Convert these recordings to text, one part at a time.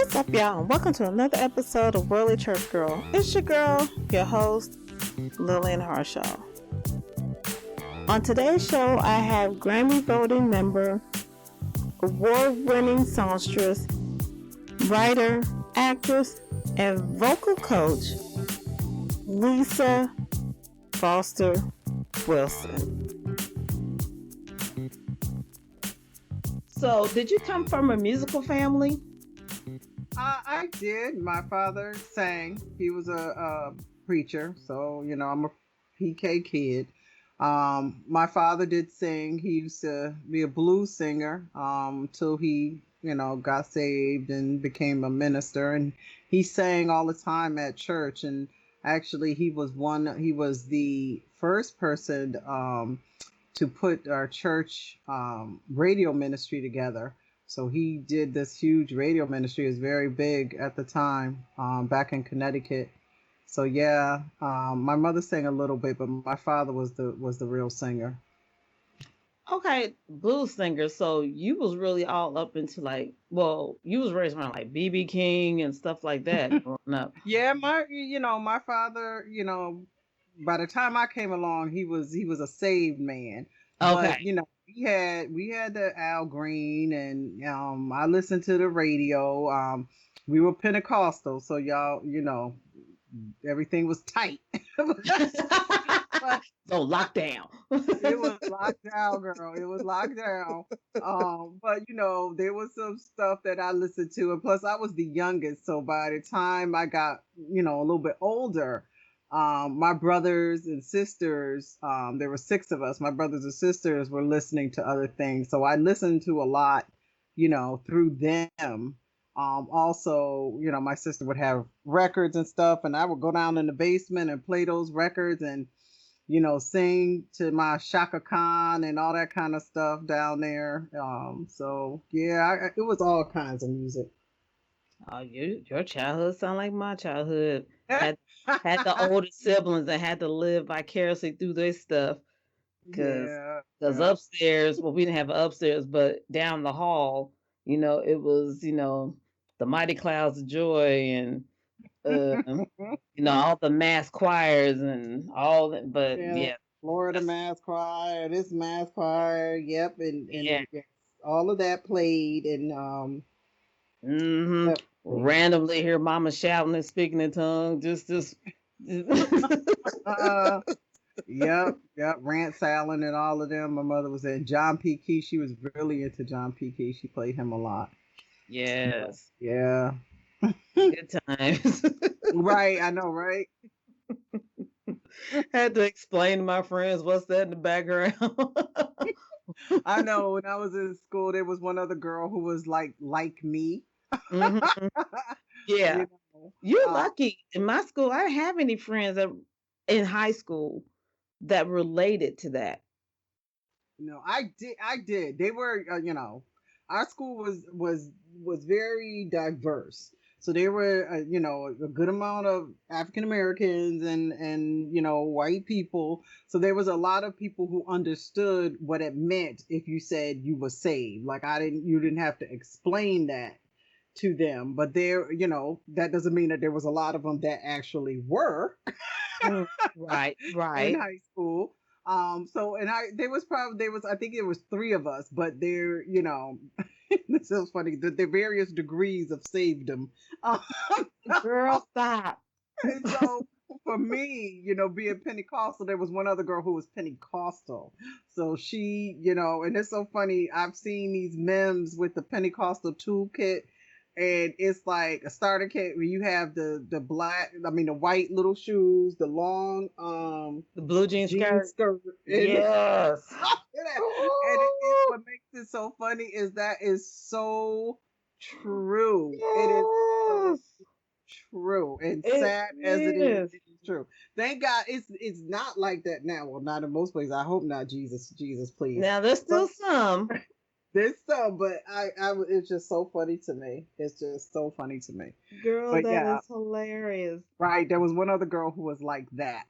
What's up, y'all, and welcome to another episode of Worldly Church Girl. It's your girl, your host, Lillian Harshaw. On today's show, I have Grammy voting member, award-winning songstress, writer, actress, and vocal coach, Lisa Foster Wilson. So, did you come from a musical family? I did. My father sang. He was a preacher, so I'm a PK kid. My father did sing. He used to be a blues singer till he, got saved and became a minister. And he sang all the time at church. And actually, he was the first person to put our church radio ministry together. So he did this huge radio ministry. It was very big at the time, back in Connecticut. So yeah, my mother sang a little bit, but my father was the real singer. Okay, blues singer. So you was really all up into you was raised around like BB King and stuff like that growing up. Yeah, my father, by the time I came along, he was a saved man. Okay. But, we had the Al Green, and I listened to the radio. We were Pentecostal, so y'all, everything was tight. So lockdown. It was locked down, girl. It was locked down. But there was some stuff that I listened to, and plus I was the youngest, so by the time I got, a little bit older, my brothers and sisters, there were 6 of us. My brothers and sisters were listening to other things. So I listened to a lot, through them. Also, my sister would have records and stuff, and I would go down in the basement and play those records and, sing to my Shaka Khan and all that kind of stuff down there. So yeah, it was all kinds of music. Your childhood sound like my childhood. Had the older siblings that had to live vicariously through their stuff. Because upstairs, well, we didn't have an upstairs, but down the hall, it was, the Mighty Clouds of Joy and, all the mass choirs and all that. But yeah. Florida mass choir, this mass choir, yep. And all of that played. And, randomly hear mama shouting and speaking in tongues, just yep, Rance Allen and all of them. My mother was in John P. Key. She was really into John P. Key. She played him a lot. Yes. Yeah. Good times. Right, I know, right? Had to explain to my friends what's that in the background. I know. When I was in school, there was one other girl who was like me. Mm-hmm. Yeah, you're lucky. In my school, I didn't have any friends in high school that related to that. No, I did. They were, our school was very diverse. So there were, a good amount of African Americans and white people. So there was a lot of people who understood what it meant if you said you were saved. Like you didn't have to explain that to them, but there, that doesn't mean that there was a lot of them that actually were right in high school. So there was I think it was 3 of us, but there, this is funny, the various degrees of savedom. Girl, stop. And so for me, being Pentecostal, there was one other girl who was Pentecostal. So she, and it's so funny. I've seen these memes with the Pentecostal toolkit. And it's like a starter kit where you have the white little shoes, the long, the blue jean skirt. Yes. And what makes it so funny is that is so true. Yes. It is so true. And sad as it is, it's true. Thank God it's not like that now. Well, not in most places. I hope not. Jesus, please. Now there's still some. There's some, but it's just so funny to me. It's just so funny to me. Girl, that is hilarious. Right. There was one other girl who was like that.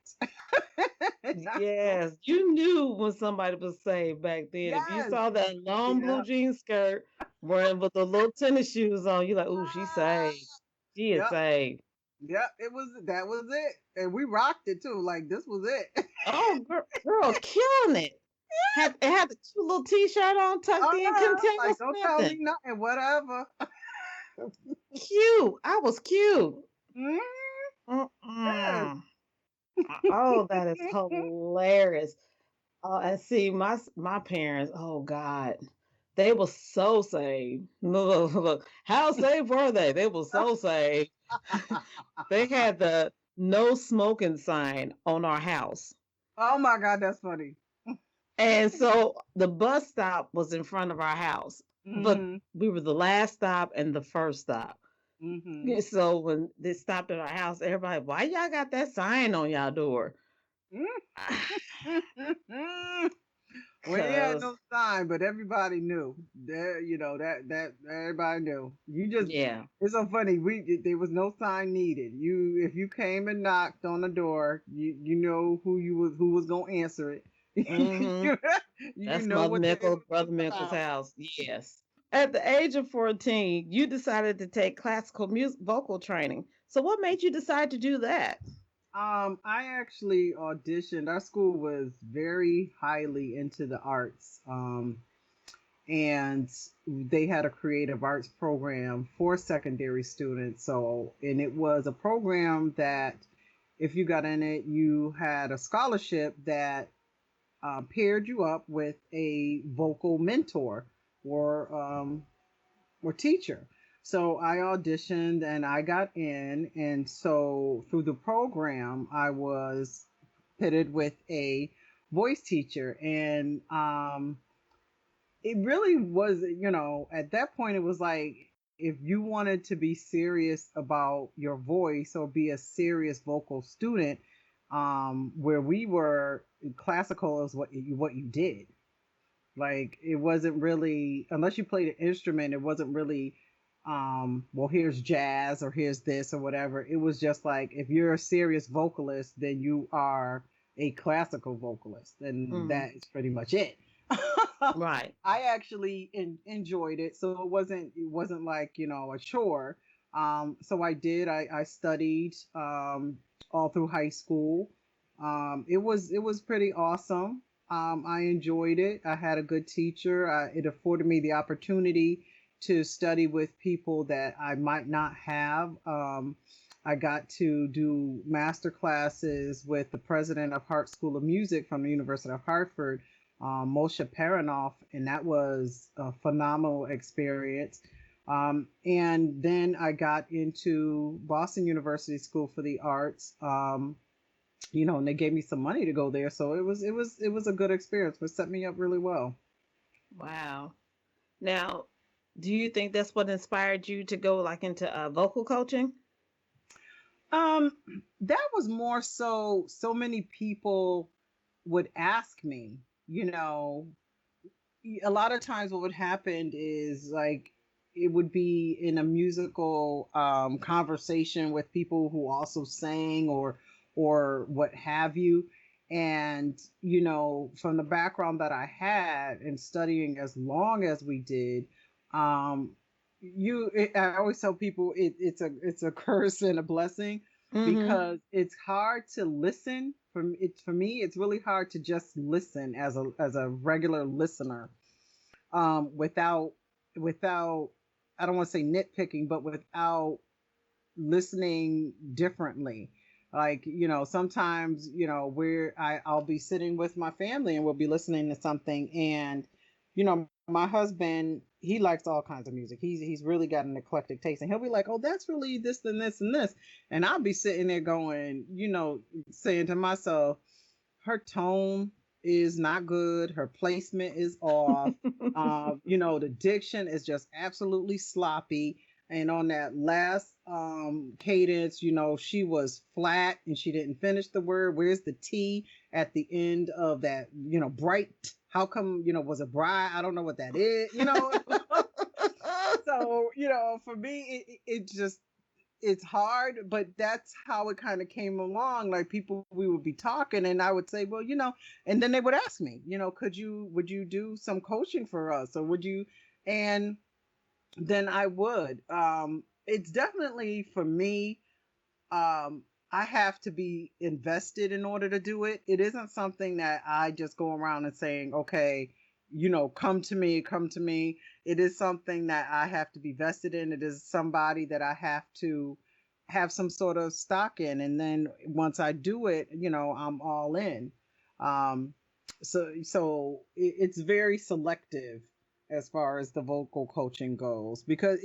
Yes, you knew when somebody was saved back then. If you Yes. saw that long blue Yep. jean skirt wearing with the little tennis shoes on, you're like, "Ooh, she's saved. She is Yep. saved." Yep. That was it. And we rocked it too. Like this was it. Oh, girl, killing it. It had the cute little t-shirt on, tucked in, couldn't tell Like us don't tell me nothing. nothing, whatever. Cute. I was cute. Mm, yes. Mm-mm. Oh, that is hilarious. And see, my parents, oh God, they were so saved. Look, how saved were they? They were so saved. They had the no smoking sign on our house. Oh my God, that's funny. And so the bus stop was in front of our house, but Mm-hmm. we were the last stop and the first stop. Mm-hmm. Yeah, so when they stopped at our house, everybody, why y'all got that sign on y'all door? We had Cause no sign, but everybody knew. There, that everybody knew. You just yeah, it's so funny. There was no sign needed. If you came and knocked on the door, you know who was gonna answer it. hmm You that's know Mother what it Mickle, was Brother Mickle's about. house. Yes. At the age of 14, you decided to take classical music vocal training. So what made you decide to do that? I actually auditioned. Our school was very highly into the arts. And they had a creative arts program for secondary students. So, and it was a program that if you got in it, you had a scholarship that paired you up with a vocal mentor or teacher. So I auditioned and I got in, and so through the program, I was pitted with a voice teacher, and it really was, at that point, it was like if you wanted to be serious about your voice or be a serious vocal student, where we were, classical is what you did. Like it wasn't really, unless you played an instrument, it wasn't really, well, here's jazz or here's this or whatever. It was just like if you're a serious vocalist, then you are a classical vocalist, and Hmm. that is pretty much it. Right. I actually enjoyed it, so it wasn't like a chore. So I did. I studied all through high school. It was pretty awesome. I enjoyed it. I had a good teacher. It afforded me the opportunity to study with people that I might not have. I got to do master classes with the president of Hart School of Music from the University of Hartford, Moshe Perinoff, and that was a phenomenal experience. And then I got into Boston University School for the Arts. And they gave me some money to go there, so it was a good experience. It set me up really well. Wow. Now, do you think that's what inspired you to go like into vocal coaching? Um, that was more so many people would ask me, you know, a lot of times what would happen is like it would be in a musical conversation with people who also sang or what have you. And from the background that I had and studying as long as we did, um I always tell people it's a curse and a blessing, Mm-hmm. because it's hard to listen. For me it's really hard to just listen as a regular listener, without, I don't want to say nitpicking, but without listening differently. Like, sometimes, I'll be sitting with my family and we'll be listening to something, and my husband, he likes all kinds of music. He's really got an eclectic taste, and he'll be like, "Oh, that's really this and this and this," and I'll be sitting there going, saying to myself, her tone is not good. Her placement is off. The diction is just absolutely sloppy. And on that last cadence, she was flat and she didn't finish the word. Where's the T at the end of that? Bright. How come, was a bride? I don't know what that is, So, for me, it just, it's hard, but that's how it kind of came along. Like people, we would be talking and I would say, well, and then they would ask me, would you do some coaching for us, or would you? And then I would. It's definitely for me. I have to be invested in order to do it. It isn't something that I just go around and saying, okay, come to me, come to me. It is something that I have to be vested in. It is somebody that I have to have some sort of stock in. And then once I do it, I'm all in. So it's very selective as far as the vocal coaching goes, because,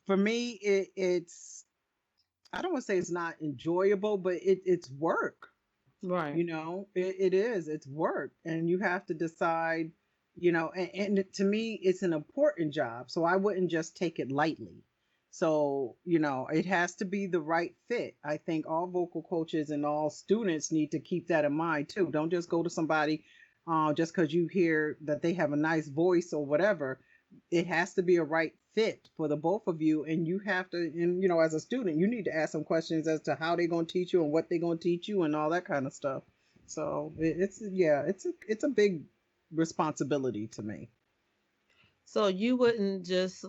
for me, it's, I don't want to say it's not enjoyable, but it's work. Right. It is. It's work. And you have to decide, and to me, it's an important job. So I wouldn't just take it lightly. So, it has to be the right fit. I think all vocal coaches and all students need to keep that in mind too. Don't just go to somebody just because you hear that they have a nice voice or whatever. It has to be a right fit for the both of you, and you have to, and as a student, you need to ask some questions as to how they're going to teach you and what they're going to teach you and all that kind of stuff. So it's a big responsibility to me. So you wouldn't just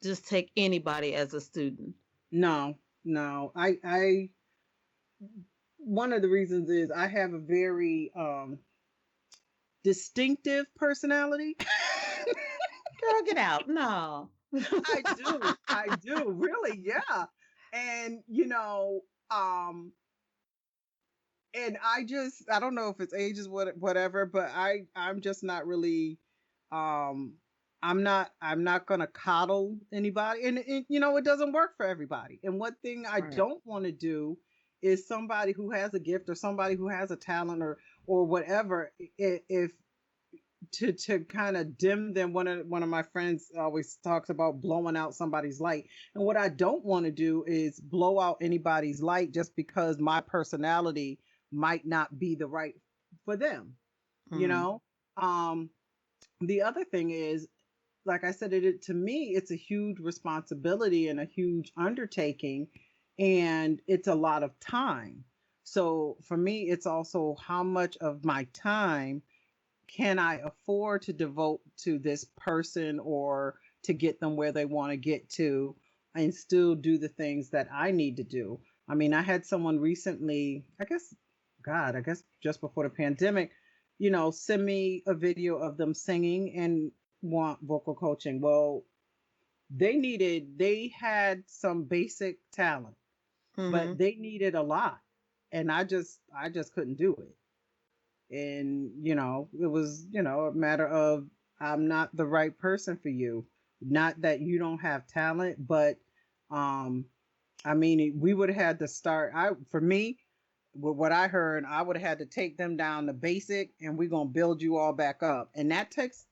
just take anybody as a student? No. I one of the reasons is I have a very distinctive personality. Girl, get out. No. I do, really, yeah. And and I don't know if it's ages, whatever, but I'm just not really I'm not gonna coddle anybody, and it doesn't work for everybody. And one thing I don't want to do is somebody who has a gift or somebody who has a talent or whatever, if to kind of dim them. One of my friends always talks about blowing out somebody's light, and what I don't want to do is blow out anybody's light just because my personality might not be the right for them. The other thing is, like I said, to me, it's a huge responsibility and a huge undertaking, and it's a lot of time. So for me, it's also how much of my time can I afford to devote to this person or to get them where they want to get to and still do the things that I need to do. I mean, I had someone recently, I guess just before the pandemic, send me a video of them singing and want vocal coaching. Well, they had some basic talent, but they needed a lot. And I just couldn't do it. And, it was, a matter of, I'm not the right person for you. Not that you don't have talent, but, I mean, we would have had to start. For me, with what I heard, I would have had to take them down to basic, and we're going to build you all back up. And that takes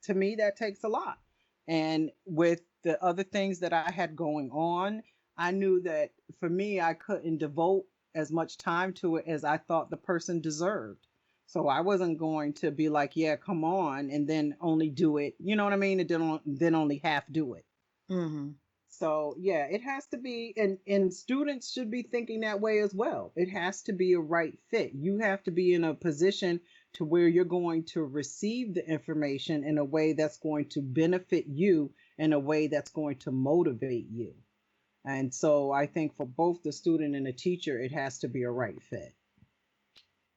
a lot. And with the other things that I had going on, I knew that for me, I couldn't devote as much time to it as I thought the person deserved. So I wasn't going to be like, yeah, come on, and then only do it. You know what I mean? And then only half do it. Mm-hmm. So yeah, it has to be, and students should be thinking that way as well. It has to be a right fit. You have to be in a position to where you're going to receive the information in a way that's going to benefit you, in a way that's going to motivate you. And so I think for both the student and the teacher, it has to be a right fit.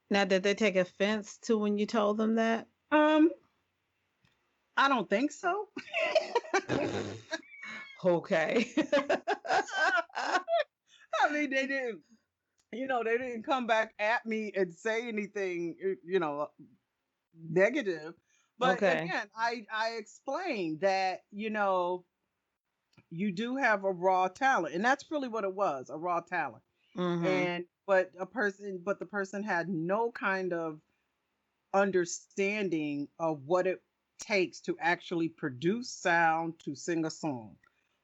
Now, did they take offense to when you told them that? I don't think so. Okay. I mean, they didn't come back at me and say anything, negative. But again, I explained that, you do have a raw talent, and that's really what it was, a raw talent. Mm-hmm. But the person had no kind of understanding of what it takes to actually produce sound, to sing a song,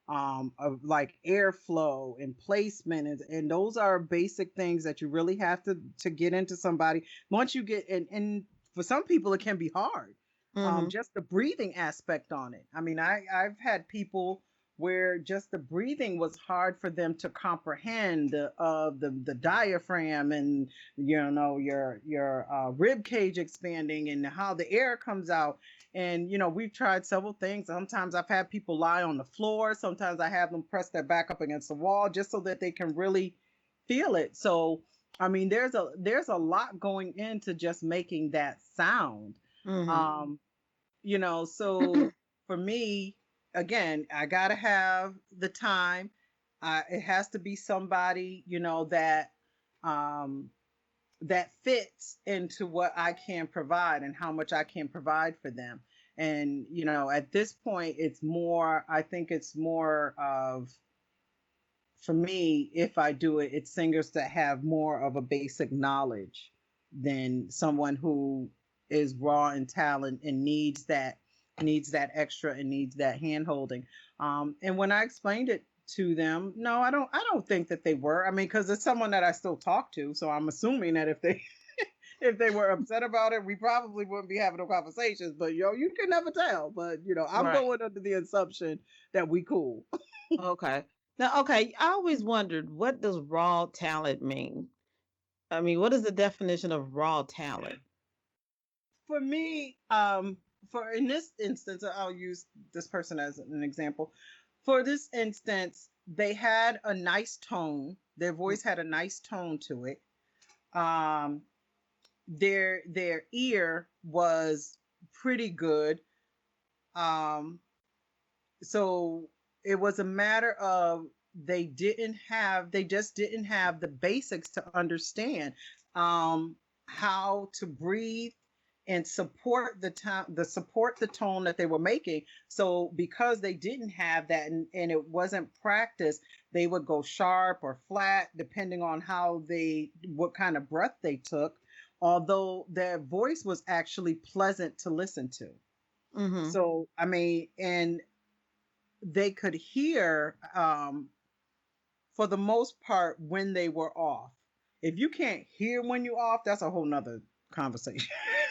of like airflow and placement, and those are basic things that you really have to get into somebody. Once you get, and for some people it can be hard, just the breathing aspect on it. I mean, I've had people where just the breathing was hard for them to comprehend, the diaphragm, and your rib cage expanding and how the air comes out. And we've tried several things. Sometimes I've had people lie on the floor. Sometimes I have them press their back up against the wall just so that they can really feel it. So I mean, there's a lot going into just making that sound. Mm-hmm. So for me, again, I gotta have the time. It has to be somebody, um, that fits into what I can provide and how much I can provide for them. And at this point, I think it's more of, for me, if I do it, it's singers that have more of a basic knowledge than someone who is raw in talent and needs that extra and needs that hand holding. And when I explained it to them, no, I don't think that they were. I mean, because it's someone that I still talk to, so I'm assuming that if they if they were upset about it, we probably wouldn't be having no conversations. But you can never tell. But I'm Right. going under the assumption that we cool. Okay. Now, okay, I always wondered, what does raw talent mean? I mean, what is the definition of raw talent? For me, for in this instance, I'll use this person as an example. For this instance, they had a nice tone. Their voice had a nice tone to it. Um, their ear was pretty good. Um, so it was a matter of they just didn't have the basics to understand how to breathe and support the tone that they were making. So because they didn't have that, and it wasn't practiced, they would go sharp or flat depending on what kind of breath they took, although their voice was actually pleasant to listen to. Mm-hmm. So I mean, and they could hear, for the most part, when they were off. If you can't hear when you're off, that's a whole nother conversation.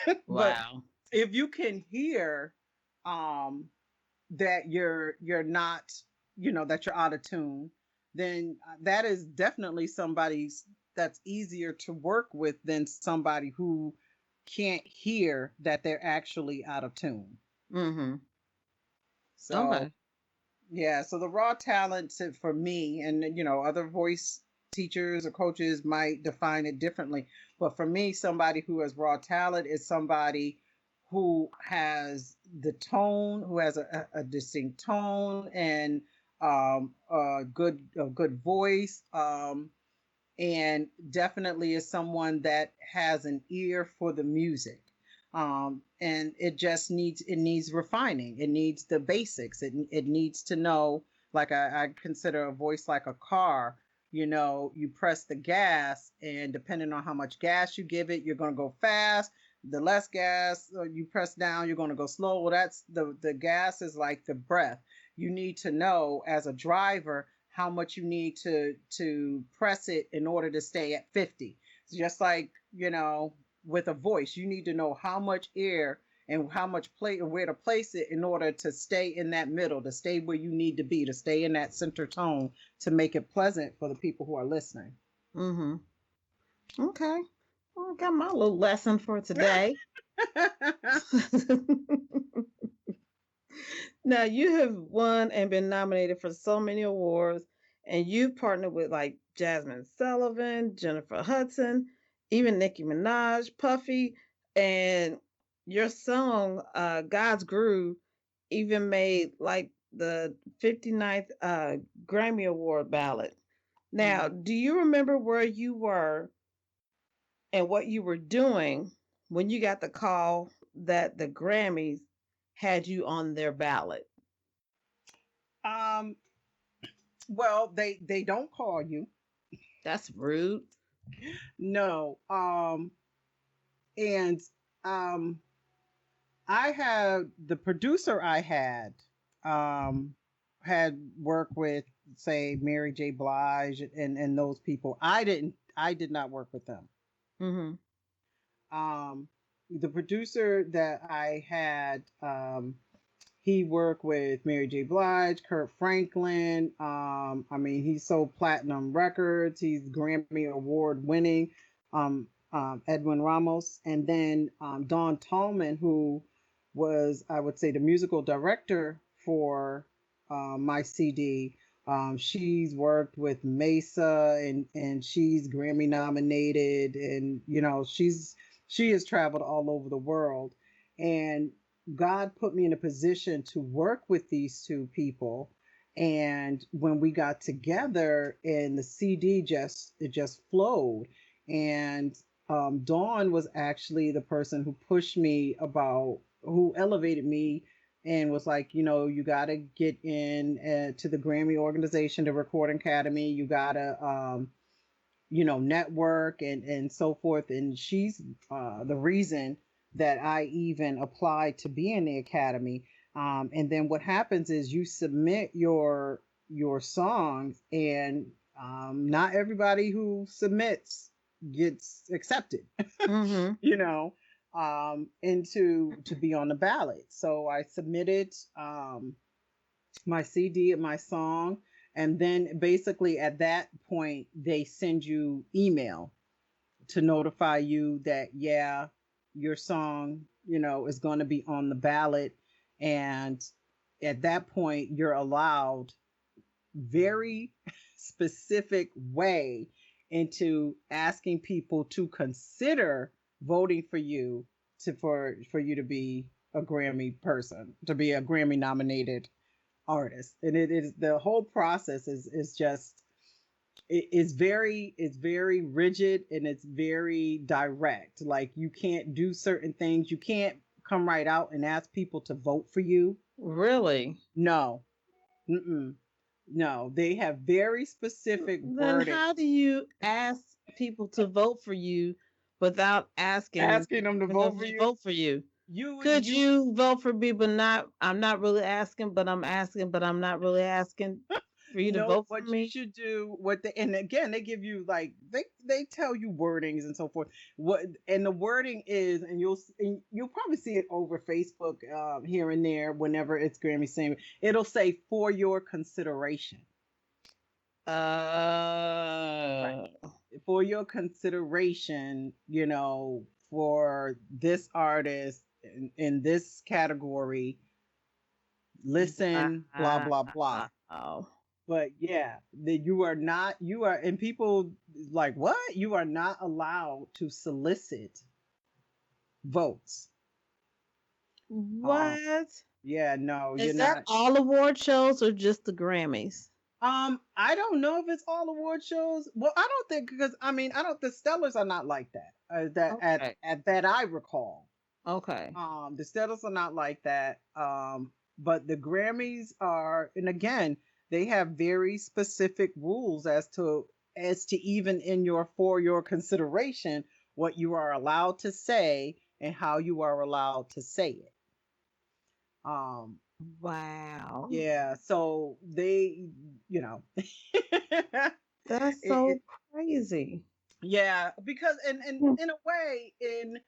But Wow. if you can hear, um, that you're not, that you're out of tune, then that is definitely somebody's that's easier to work with than somebody who can't hear that they're actually out of tune. Mm-hmm. So Okay. yeah, so the raw talent for me, and other voice teachers or coaches might define it differently, but for me, somebody who has raw talent is somebody who has the tone, who has a distinct tone, and a good voice, and definitely is someone that has an ear for the music. And it needs refining. It needs the basics. It needs to know, like I consider a voice like a car. You press the gas, and depending on how much gas you give it, you're going to go fast. The less gas you press down, you're going to go slow. Well, that's the gas is like the breath. You need to know, as a driver, how much you need to press it in order to stay at 50. It's just like, with a voice, you need to know how much air and how much play and where to place it in order to stay in that middle, to stay where you need to be, to stay in that center tone, to make it pleasant for the people who are listening. Mm-hmm. Okay. Well, I got my little lesson for today. Now, you have won and been nominated for so many awards, and you've partnered with like Jazmine Sullivan, Jennifer Hudson, even Nicki Minaj, Puffy, and your song, God's Groove, even made like the 59th Grammy Award ballot. Now, Mhm. do you remember where you were and what you were doing when you got the call that the Grammys had you on their ballot? um, well, they don't call you. That's rude. No. And um I had the producer I had worked with, say, Mary J. Blige and those people. I did not work with them. Mm-hmm. The producer that I had, He worked with Mary J. Blige, Kirk Franklin. I mean, he sold platinum records. He's Grammy Award winning. Edwin Ramos, and then Dawn Tallman, who was, I would say, the musical director for my CD. She's worked with Mesa, and she's Grammy nominated, and she has traveled all over the world, and God put me in a position to work with these two people. And when we got together, and the CD just flowed, and Dawn was actually the person who pushed me who elevated me, and was like, you got to get in to the Grammy organization, the Recording Academy. You got to, network and so forth. And she's the reason that I even applied to be in the Academy. And then what happens is you submit your songs, and not everybody who submits gets accepted, Mm-hmm. and to be on the ballot. So I submitted my CD and my song, and then basically at that point they send you email to notify you that your song is going to be on the ballot. And at that point you're allowed very specific way into asking people to consider voting for you for you to be a Grammy person, to be a Grammy nominated artist. And it is, the whole process is just, it's very rigid, and it's very direct. Like, you can't do certain things. You can't come right out and ask people to vote for you. Really? No. Mm-mm. No, they have very specific Then wording. how do you ask people to vote for you without asking them to vote for you? vote for you? You Could you vote for me, but not? I'm not really asking, but I'm asking, but I'm not really asking for you to No, vote for what you me. should do, and again, they give you, like, they tell you wordings and so forth. And the wording is, and you'll probably see it over Facebook here and there whenever it's Grammy singing. It'll say, for your consideration. Right. For your consideration, for this artist in this category, listen, blah blah blah. Oh. But yeah, that and people like, what? You are not allowed to solicit votes. What? Yeah, no, Is you're that not. all award shows or just the Grammys? I don't know if it's all award shows. Well, I don't think, because I don't, the Stellars are not like that. Okay. At that I recall. Okay. The Stellars are not like that. But the Grammys are, and again, they have very specific rules as to even in for your consideration, what you are allowed to say and how you are allowed to say it. Wow. Yeah, so they, That's so crazy. Yeah, because in a way, in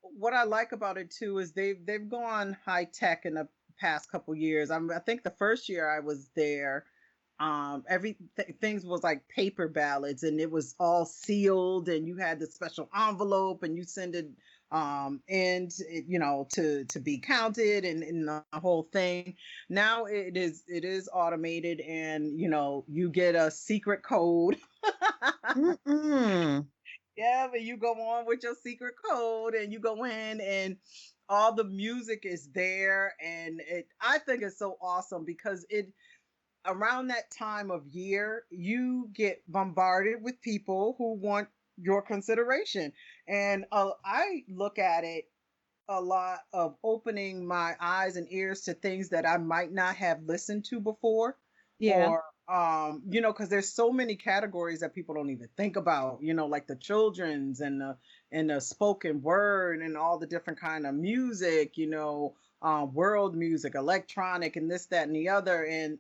what I like about it too is they've gone high tech in the past couple years. I think the first year I was there, things was like paper ballots, and it was all sealed, and you had the special envelope, and you send it and to be counted, and the whole thing. Now it is automated, and you get a secret code. Yeah, but you go on with your secret code, and you go in, and all the music is there, and I think it's so awesome, because around that time of year, you get bombarded with people who want your consideration. And I look at it a lot of opening my eyes and ears to things that I might not have listened to before. Yeah. Or because there's so many categories that people don't even think about, like the children's and the spoken word and all the different kind of music, world music, electronic, and this, that, and the other. And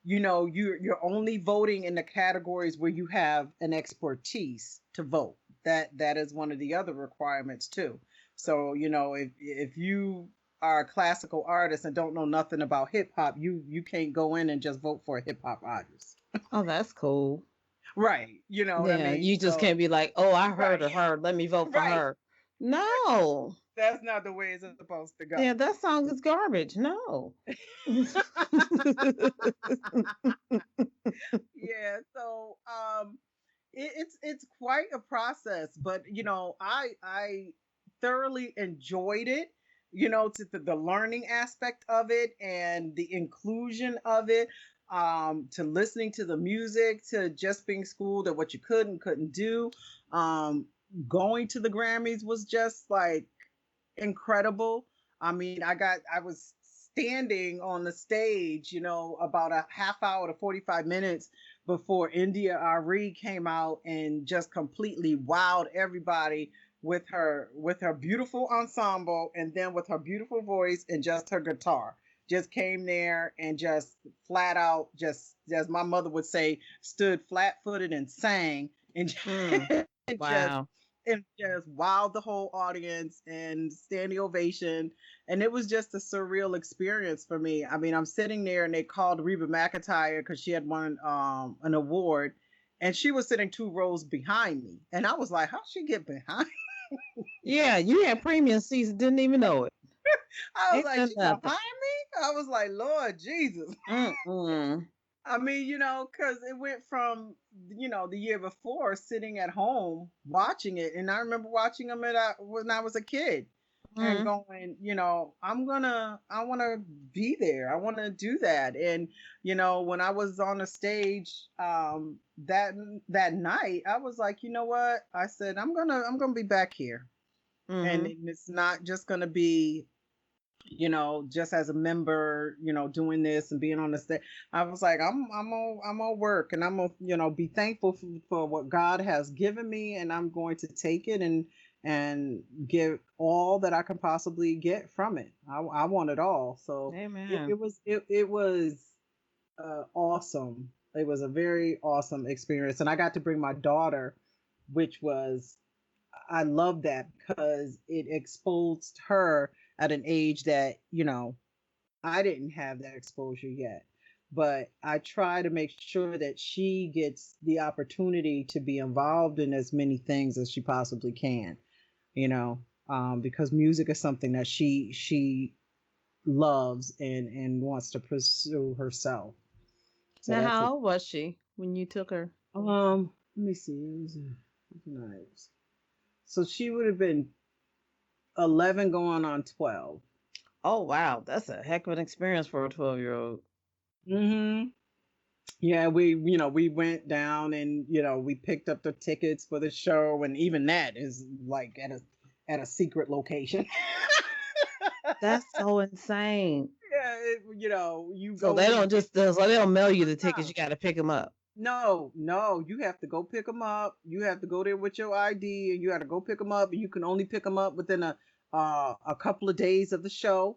you're only voting in the categories where you have an expertise to vote. That is one of the other requirements too. So if you are a classical artist and don't know nothing about hip hop, you can't go in and just vote for a hip hop artist. Oh, that's cool. Right. You know what I Yeah, mean? you just can't be like, oh, I heard Right. of her. Let me vote for Right. her. No. That's not the way it's supposed to go. Yeah, that song is garbage. No. Yeah. So it's quite a process, but you know, I thoroughly enjoyed it. You know, to the learning aspect of it and the inclusion of it, to listening to the music, to just being schooled at what you could and couldn't do. Going to the Grammys was just like incredible. I mean, I was standing on the stage, you know, about a half hour to 45 minutes before India Ari came out and just completely wowed everybody with her beautiful ensemble, and then with her beautiful voice and just her guitar. Just came there and just flat out, just as my mother would say, stood flat-footed and sang and, and wow. just wowed the whole audience and standing ovation. And it was just a surreal experience for me. I mean, I'm sitting there and they called Reba McEntire because she had won an award, and she was sitting 2 rows behind me. And I was like, how'd she get behind me? Yeah, you had premium seats, didn't even know it. I was like, she behind me? I was like, Lord Jesus. I mean, you know, because it went from, you know, the year before sitting at home watching it. And I remember watching them when I was a kid and going, you know, I want to be there. I want to do that. And, you know, when I was on the stage that night, I was like, you know what? I said, I'm going to be back here. And it's not just going to be, you know, just as a member, you know, doing this and being on the stage. I was like, I'm gonna work, and I'm gonna, you know, be thankful for what God has given me, and I'm going to take it and give all that I can possibly get from it. I want it all. So it was awesome. It was a very awesome experience, and I got to bring my daughter, which was, I love that because it exposed her at an age that, you know, I didn't have that exposure yet. But I try to make sure that she gets the opportunity to be involved in as many things as she possibly can, you know, because music is something that she loves and wants to pursue herself. So now, how old was she when you took her? Let me see. It was nice. So she would have been 11 going on 12. Oh, wow. That's a heck of an experience for a 12-year-old. Yeah, we went down and, you know, we picked up the tickets for the show. And even that is like at a secret location. That's so insane. Yeah, you know, so they don't mail you the tickets. You got to pick them up. No, you have to go pick them up. You have to go there with your ID, and you have to go pick them up. And you can only pick them up within a couple of days of the show.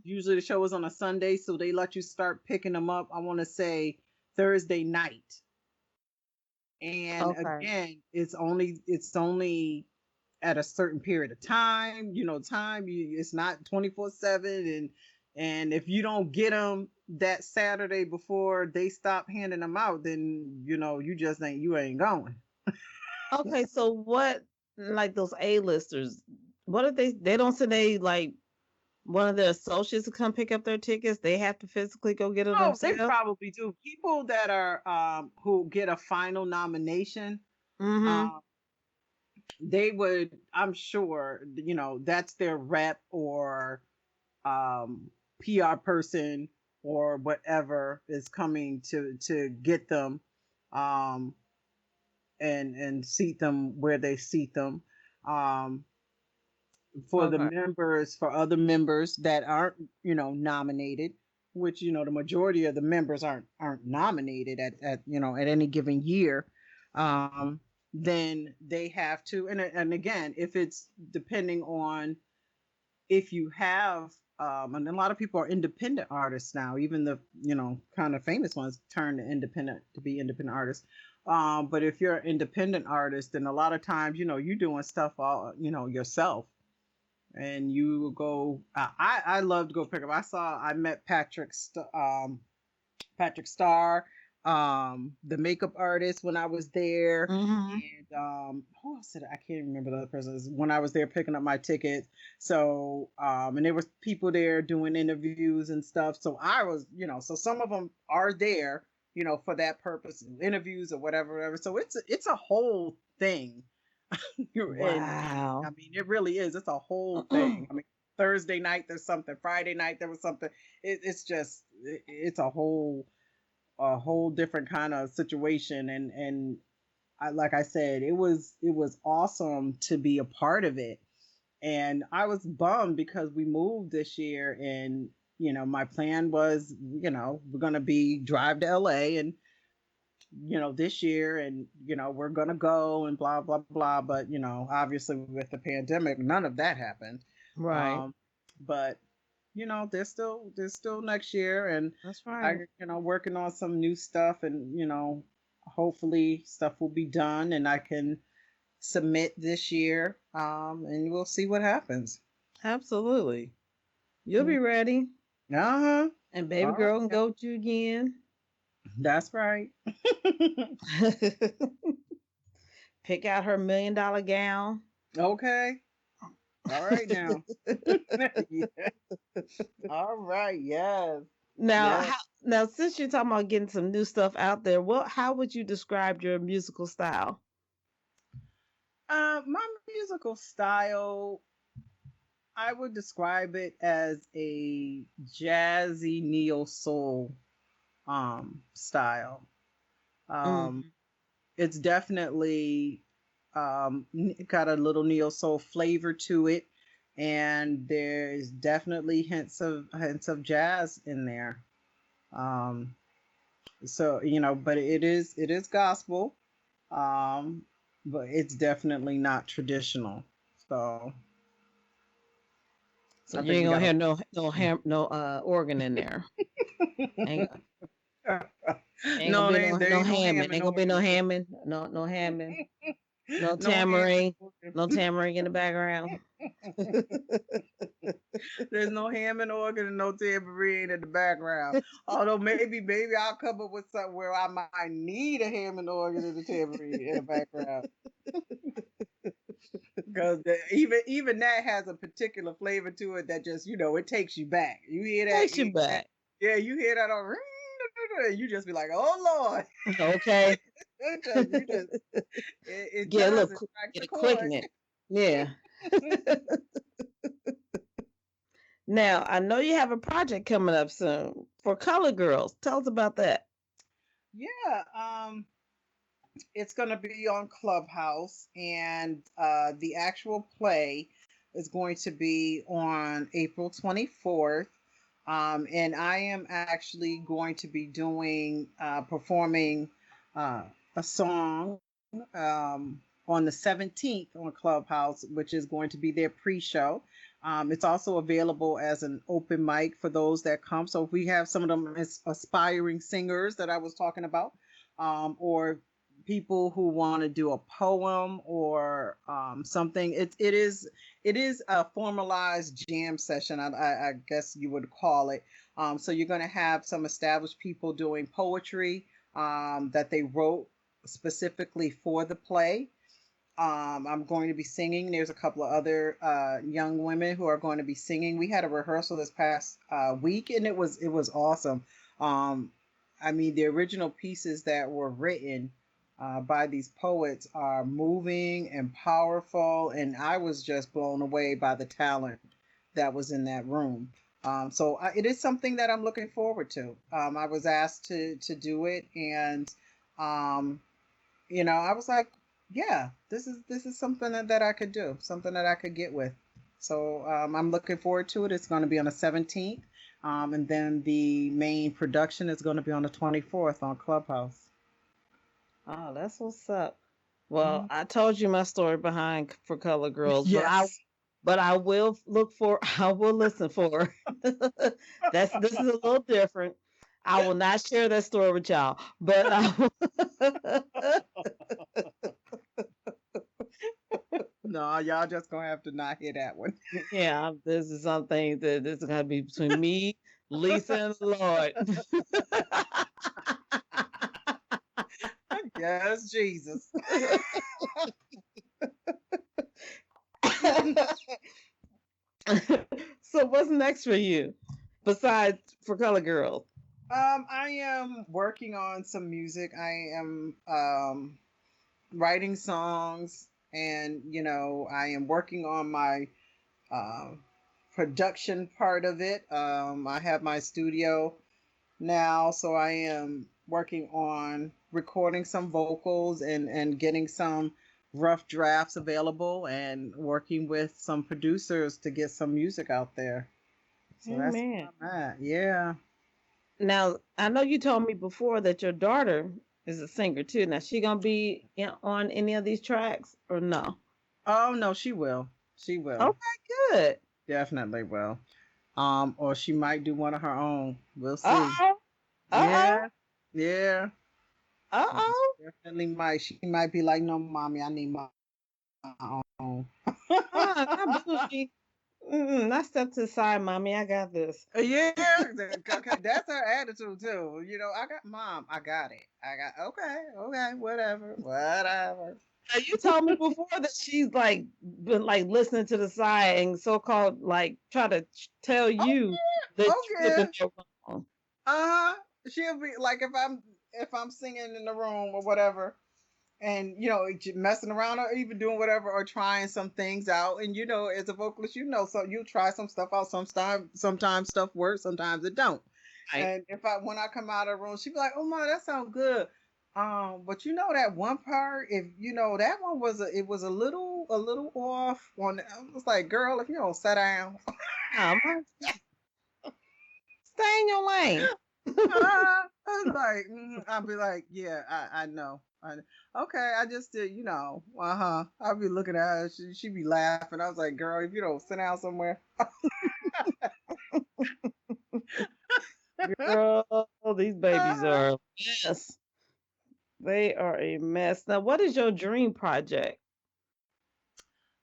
Usually the show is on a Sunday, so they let you start picking them up, I want to say Thursday night. And again, it's only at a certain period of time. You know, it's not 24/7, and if you don't get them that Saturday before they stop handing them out, then, you know, you ain't going. Okay, so what, like those A-listers, what if they don't say like one of their associates to come pick up their tickets? They have to physically go get it themselves? They probably do. People that are who get a final nomination, they would, I'm sure, you know, that's their rep or PR person or whatever is coming to get them and seat them where they seat them. For the members, for other members that aren't, you know, nominated, which, you know, the majority of the members aren't nominated at you know, at any given year, then they have to, and again, if it's depending on if you have and a lot of people are independent artists now, even the, you know, kind of famous ones turn to be independent artists. But if you're an independent artist, then a lot of times, you know, you're doing stuff all, you know, yourself. and you will go. I love to go pick up. I met Patrick Starr, the makeup artist when I was there, Mm-hmm. and who else did I can't remember the other person when I was there picking up my tickets. So and there was people there doing interviews and stuff. So I was, so some of them are there, for that purpose, interviews or whatever. So it's a whole thing. Wow. I mean, it really is. It's a whole thing. I mean, Thursday night there's something. Friday night there was something. It's a whole different kind of situation. And like I said, it was awesome to be a part of it. And I was bummed because we moved this year, and my plan was, we're gonna drive to LA and this year, and we're gonna go and blah blah blah, but obviously with the pandemic none of that happened. Right. But there's still next year, and that's right. Working on some new stuff, and hopefully stuff will be done and I can submit this year, and we'll see what happens. Absolutely. You'll be ready. Uh-huh. And baby girl can go with you again. That's right. Pick out her $1 million gown. Okay. All right now. Yes. All right. Yes. Now, now, since you're talking about getting some new stuff out there, how would you describe your musical style? My musical style, I would describe it as a jazzy neo soul style. It's definitely got a little neo soul flavor to it, and there's definitely hints of jazz in there. So but it is gospel, but it's definitely not traditional. So you ain't gonna hear no organ in there. Ain't gonna be no Hammond. Ain't gonna be no Hammond. No Hammond. No tambourine. No tambourine in the background. There's no Hammond organ and no tambourine in the background. Although maybe I'll come up with something where I might need a Hammond organ and a tambourine in the background. Because even that has a particular flavor to it that just it takes you back. You hear that? Takes you back. Yeah, you hear that on. You just be like, "Oh Lord." Okay. it get does, a quickening. Yeah. Now, I know you have a project coming up soon for Color Girls. Tell us about that. Yeah. It's going to be on Clubhouse, and the actual play is going to be on April 24th. And I am actually going to be performing a song on the 17th on Clubhouse, which is going to be their pre-show. It's also available as an open mic for those that come. So if we have some of them aspiring singers that I was talking about, or people who want to do a poem or something, it is a formalized jam session, I guess you would call it. So you're going to have some established people doing poetry that they wrote specifically for the play. I'm going to be singing. There's a couple of other young women who are going to be singing. We had a rehearsal this past week, and it was awesome. I mean, the original pieces that were written by these poets are moving and powerful, and I was just blown away by the talent that was in that room. So it is something that I'm looking forward to. I was asked to do it, and I was like, yeah, this is something that I could do, something that I could get with. So I'm looking forward to it. It's going to be on the 17th, and then the main production is going to be on the 24th on Clubhouse. Oh, that's what's up. Well, I told you my story behind for Color Girls, yes. but I will listen for her. This is a little different. I will not share that story with y'all, but No, No, y'all just gonna have to not hear that one. Yeah, this is something that this is gonna be between me, Lisa, and the Lord. Yes, Jesus. So what's next for you besides For Color Girls? I am working on some music. I am writing songs, and I am working on my production part of it. I have my studio now, so I am working on recording some vocals and getting some rough drafts available, and working with some producers to get some music out there. So that's where I'm at. Yeah. Now, I know you told me before that your daughter is a singer too. Now, she gonna be on any of these tracks or no? Oh no, she will. She will. Okay, good. Definitely will. Or she might do one of her own. We'll see. Uh-oh. Yeah. Yeah. Uh-oh. Definitely might. She might be like, no, mommy, I need my own. I step to the side, mommy. I got this. Yeah, that's her attitude too. I got mom. I got it. Okay, whatever. Now, you told me before that she's like been like listening to the side and so-called like try to tell you that you're wrong. She'll be like, if I'm singing in the room or whatever, and messing around or even doing whatever or trying some things out, and as a vocalist, so you try some stuff out. Sometimes stuff works, sometimes it don't. Right. And when I come out of the room, she'd be like, oh my, that sounds good. But that one part, if that one was a little off on. I was like, girl, if you don't sit down, stay in your lane. I was like, I'll be like, yeah, I know. Okay, I just did, I'll be looking at her. She'd be laughing. I was like, girl, if you don't sit down somewhere. Girl, these babies are a mess. They are a mess. Now, what is your dream project?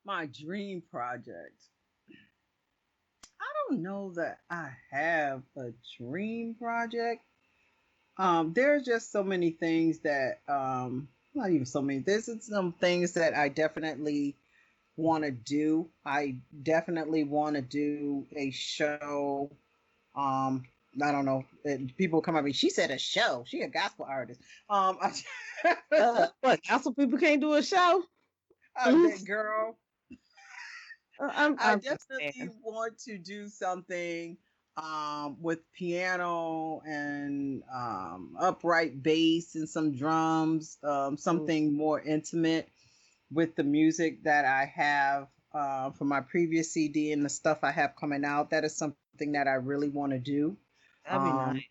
My dream project. I don't know that I have a dream project. There's just so many things that, not even so many, there's some things that I definitely want to do. I definitely want to do a show. I don't know. People come at me. She said a show. She a gospel artist. What, gospel people can't do a show? Girl. I definitely want to do something with piano and upright bass and some drums, something more intimate with the music that I have from my previous CD and the stuff I have coming out. That is something that I really want to do. That'd be nice.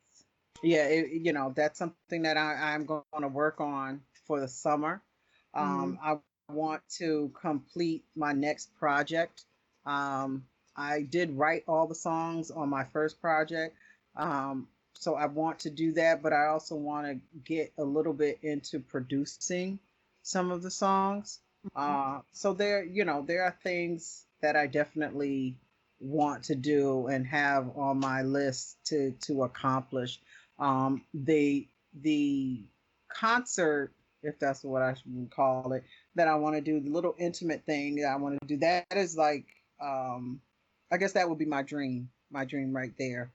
Yeah, that's something that I'm going to work on for the summer. I want to complete my next project. I did write all the songs on my first project. So I want to do that, but I also want to get a little bit into producing some of the songs. So there are things that I definitely want to do and have on my list to accomplish. The concert, if that's what I should call it, that I want to do, the little intimate thing that I want to do, that is like, I guess that would be my dream right there.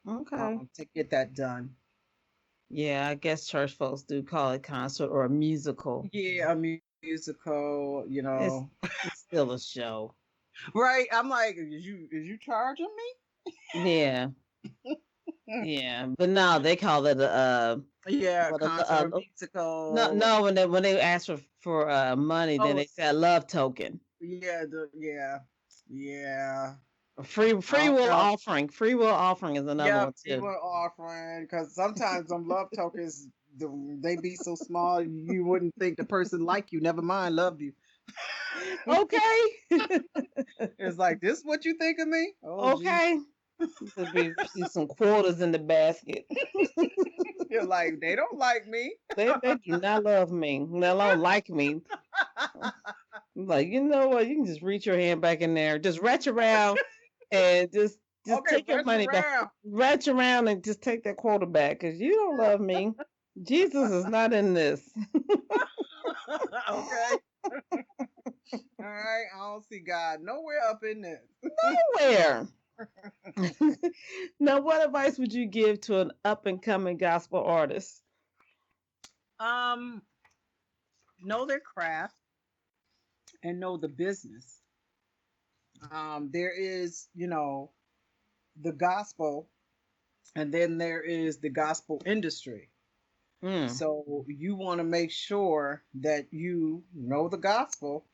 Okay. To get that done. Yeah, I guess church folks do call it concert or a musical. Yeah, a musical, It's still a show. Right. I'm like, is you charging me? Yeah. Yeah, but no, they call it a concert, musical. No, when they ask for money, then they say a love token. Yeah. Free will offering. Free will offering is another one too. Free will offering, because sometimes them love tokens, they be so small you wouldn't think the person like you. Never mind, love you. Okay. It's like, this what you think of me? Oh, okay. Could be some quarters in the basket. You're like, they don't like me. They do not love me. They don't like me. Like, you know what? You can just reach your hand back in there, just retch around and just Okay, take your retch money back. around. Retch around and just take that quota back because you don't love me. Jesus is not in this. Okay. All right. I don't see God nowhere up in this. Nowhere. Now, what advice would you give to an up and coming gospel artist? Know their craft and know the business. There is, the gospel, and then there is the gospel industry. So you want to make sure that you know the gospel,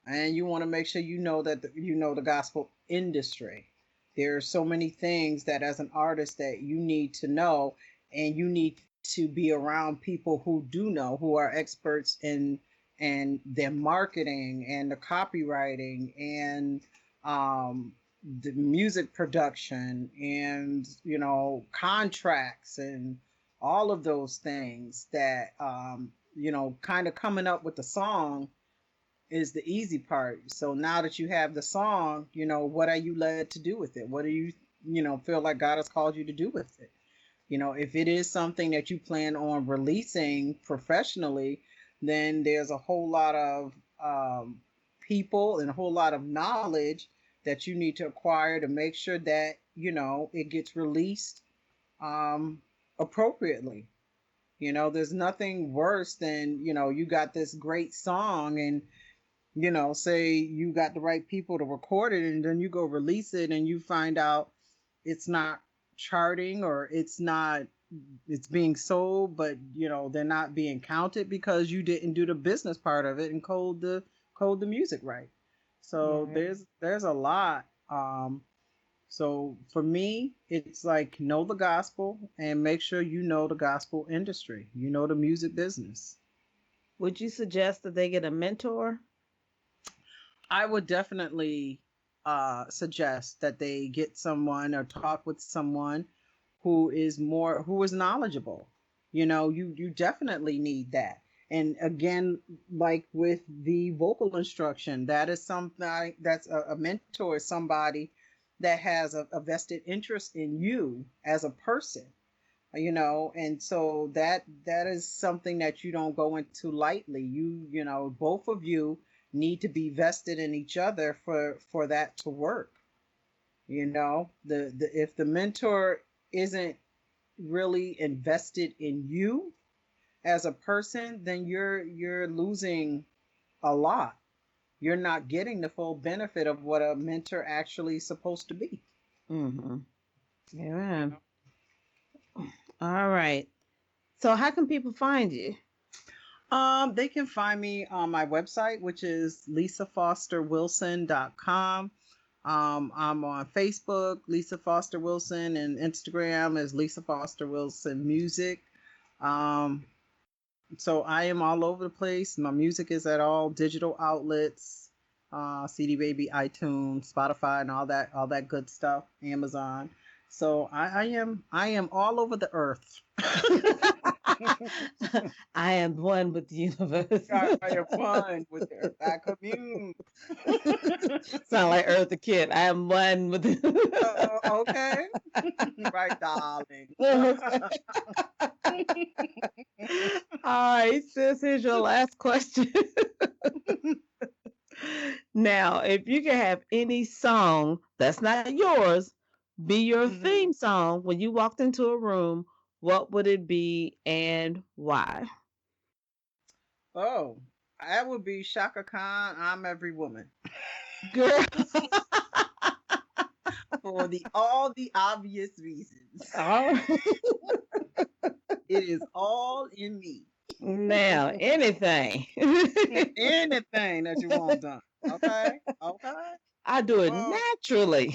and you want to make sure you know that you know the gospel industry. There are so many things that as an artist that you need to know, and you need to be around people who do know, who are experts in their marketing and the copywriting and the music production and contracts and all of those things that kind of coming up with the song is the easy part. So now that you have the song, what are you led to do with it? What do you feel like God has called you to do with it? If it is something that you plan on releasing professionally, then there's a whole lot of people and a whole lot of knowledge that you need to acquire to make sure that it gets released appropriately. There's nothing worse than you got this great song and say you got the right people to record it, and then you go release it and you find out it's not charting, or it's being sold, but they're not being counted because you didn't do the business part of it and code the music right. So there's a lot. So for me, it's like know the gospel and make sure you know the gospel industry, the music business. Would you suggest that they get a mentor? I would definitely suggest that they get someone or talk with someone who is knowledgeable. You definitely need that. And again, like with the vocal instruction, that is something that's a mentor, somebody that has a vested interest in you as a person, and so that is something that you don't go into lightly. Both of you need to be vested in each other for that to work. If the mentor isn't really invested in you as a person, then you're losing a lot. You're not getting the full benefit of what a mentor actually is supposed to be. Mm-hmm. Yeah. All right. So how can people find you? They can find me on my website, which is lisafosterwilson.com. I'm on Facebook, Lisa Foster Wilson, and Instagram is Lisa Foster Wilson Music. So I am all over the place. My music is at all digital outlets, CD Baby, iTunes, Spotify, and all that good stuff, Amazon. So I am all over the earth. I am one with the universe. I am one with the earth. I commune. Sound like Eartha Kitt. I am one with the okay. Right, darling. All right, sis, here's your last question. Now, if you could have any song that's not yours be your theme song when you walked into a room, what would it be and why? Oh, that would be Shaka Khan, I'm Every Woman. Girl. For all the obvious reasons. Oh. It is all in me. Now, anything. Anything that you want done. Okay? I do it naturally.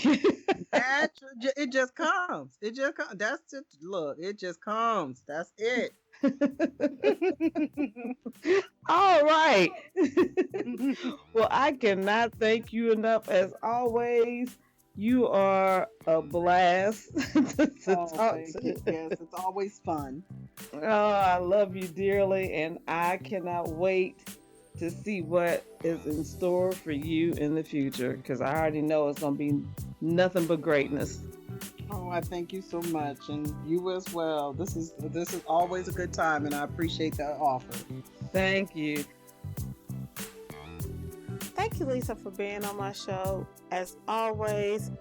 It just comes. That's just, look, it just comes. That's it. All right. Well, I cannot thank you enough as always. You are a blast to talk to. Yes, it's always fun. Oh, I love you dearly, and I cannot wait to see what is in store for you in the future, because I already know it's going to be nothing but greatness. Oh, I thank you so much, and you as well. This is always a good time, and I appreciate the offer. Thank you. Thank you, Lisa, for being on my show. As always,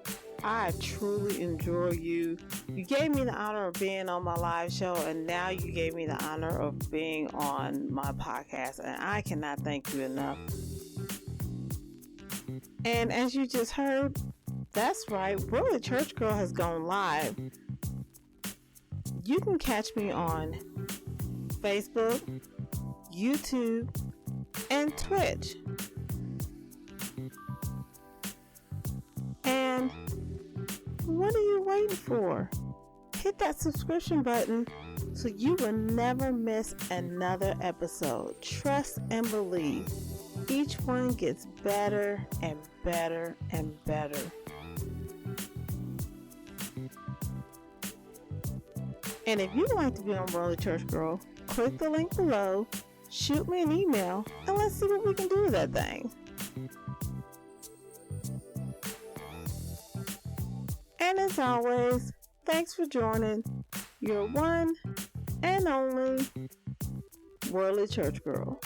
I truly enjoy you. You gave me the honor of being on my live show, and now you gave me the honor of being on my podcast, and I cannot thank you enough. And as you just heard, that's right, Worldly Church Girl has gone live. You can catch me on Facebook, YouTube, and Twitch. And what are you waiting for? Hit that subscription button so you will never miss another episode. Trust and believe. Each one gets better and better and better. And if you'd like to be on Worldly Church Girl, click the link below, shoot me an email, and let's see what we can do with that thing. And as always, thanks for joining your one and only Worldly Church Girl.